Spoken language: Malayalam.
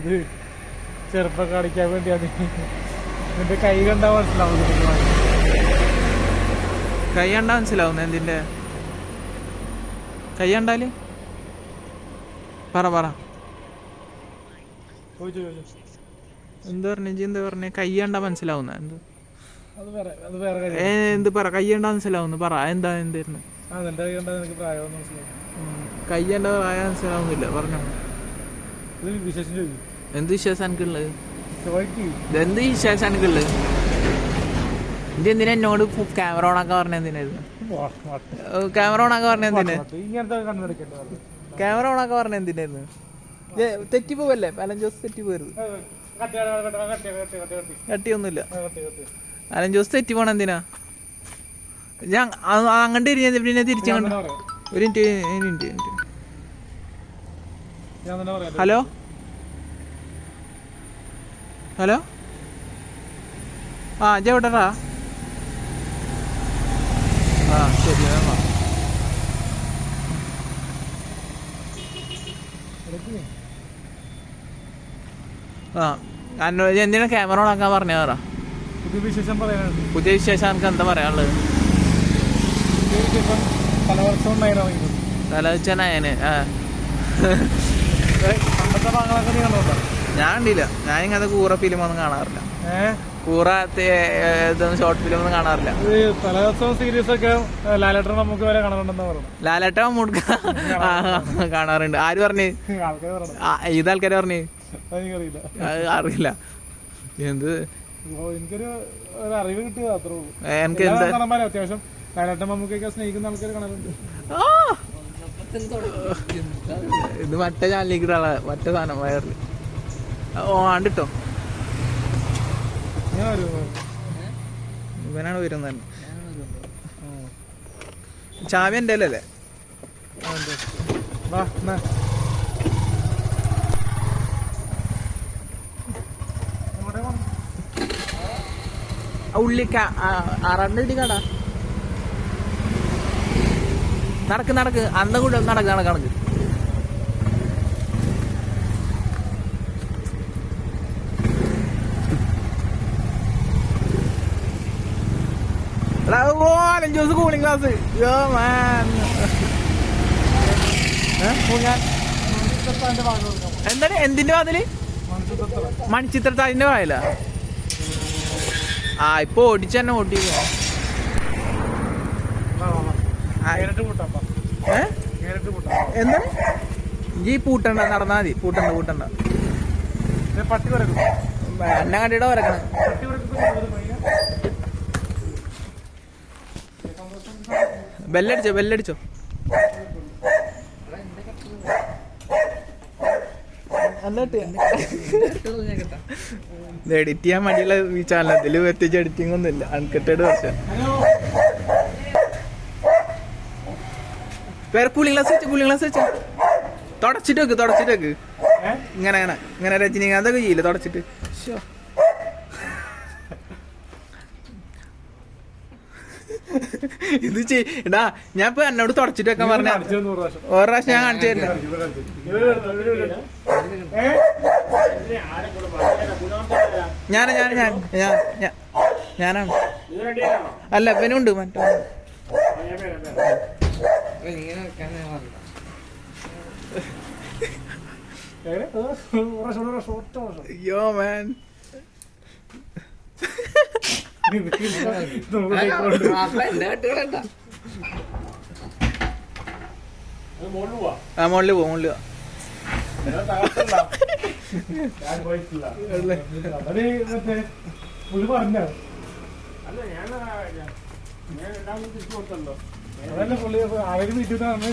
ഇത് ചെറുപ്പം കാണിക്കാൻ വേണ്ടിയാണ്. നിന്റെ കൈ കണ്ടാ മനസ്സിലാവും. കൈ കണ്ടാ മനസ്സിലാവുന്ന എന്തിന്റെ കൈ കണ്ടാല് പറ എന്താ പറഞ്ഞ എന്താ പറഞ്ഞ കൈ കണ്ടാ മനസ്സിലാവുന്ന എന്ത് എന്ത് പറ കൈ കണ്ടാ മനസ്സിലാവുന്നു പറ എന്താ എന്തായിരുന്നു കൈ കണ്ട പ്രായം മനസ്സിലാവുന്നില്ല പറഞ്ഞോ. എന്ത് വിശ്വാസം എനിക്കുള്ളത്? എന്ത് വിശ്വാസം എനിക്കുള്ളത്? ഇത് എന്തിനാ എന്നോട് ക്യാമറ ഓണാക്കാൻ പറഞ്ഞ എന്തിനായിരുന്നു? ക്യാമറ ഓണാക്കാൻ പറഞ്ഞ എന്തിനാ? ക്യാമറ ഓണാക്കാൻ പറഞ്ഞ എന്തിനായിരുന്നു? തെറ്റിപ്പോവല്ലേ അലൻ ജോസ്? തെറ്റിപ്പോരുത്, കട്ടിയൊന്നുമില്ല. അലൻ ജോസ് തെറ്റി പോണ എന്തിനാ? ഞാൻ അങ്ങോട്ട് പിന്നെ തിരിച്ചു ഒരു മിനിറ്റ്. ഹലോ ആ എവിടെടാ? ആ ശരി എന്തിനാ ക്യാമറ ഓണാക്കാൻ പറഞ്ഞ പറ. പുതിയ വിശേഷം എനിക്ക് എന്താ പറയാനുള്ളത്? തലവെച്ചനായന് ഞാൻ കണ്ടില്ല. ഞാൻ ഇങ്ങനത്തെ കൂറ ഫിലിം ഒന്നും കാണാറില്ല. കൂറ ഷോർട്ട് ഫിലിം ഒന്നും കാണാറില്ല. സീരീസ് ഒക്കെ ലാലേട്ടൻ നമുക്ക് വരെ കാണാറുണ്ടെന്ന് പറഞ്ഞു. ലാലേട്ടൻ മമ്മൂക്ക കാണാറുണ്ട്. ആര് പറഞ്ഞ്? ഏത് ആൾക്കാര് പറഞ്ഞ്? അറിയില്ല. എന്ത് എനിക്കൊരു അറിവ് കിട്ടിയത് അത്രേ ഉള്ളൂ. എനിക്ക് എന്താ അത്യാവശ്യം ലാലേട്ടൻ മമ്മൂക്കൊക്കെ സ്നേഹിക്കുന്ന ആൾക്കാർ കാണാറുണ്ട്. ഇത് മറ്റേ ചാനലിലേക്ക് മറ്റേ സാധനം വയറിൽ ആണ്ടിട്ടോ ഇവനാണ് വരുന്നത് തന്നെ. ചാവി എൻ്റെ അല്ലേ? ഉള്ളിക്ക ആറാണ്ട് കടാ നടക്ക് അന്ത കൂടെ നടക്ക്. ജോസ് കൂളിംഗ് ക്ലാസ് എന്താണ്? എന്തിന്റെ വാതില്? മണിച്ചിത്രത്താഴിന്റെ വായല. ആ ഇപ്പൊ ഓടിച്ചു തന്നെ ഓടി. എന്താണ് ഈ പൂട്ടണ്ട? നടന്നാ മതി. പൂട്ടണ്ട എന്നെ കണ്ടിട്ട് വരക്കണം. ബെല്ലടിച്ചോ എഡിറ്റ് ചെയ്യാൻ മടിയുള്ള ഈ ചാനൽ പ്രത്യേകിച്ച് എഡിറ്റിംഗ് ഒന്നും ഇല്ല. അൺകട്ടഡ് വർഷം കൂളിംഗ് ഗ്ലാസ് വെച്ച് തുടച്ചിട്ട് വെക്ക്. ഇങ്ങനെ രജനീകാന്ത് ഒക്കെ ചെയ്യില്ല തുടച്ചിട്ട്. ഇത് എടാ ഞാൻ ഇപ്പൊ എന്നോട് തുടച്ചിട്ട് വെക്കാൻ പറഞ്ഞ ഒരു പ്രാവശ്യം ഞാൻ കാണിച്ചു തരില്ല. ഞാനാണ് അല്ല ഇവനുണ്ട് മറ്റോ. അയ്യോ മാൻ മോളില് പോവാ. പുള്ളി വീട്ടിൽ നിന്ന്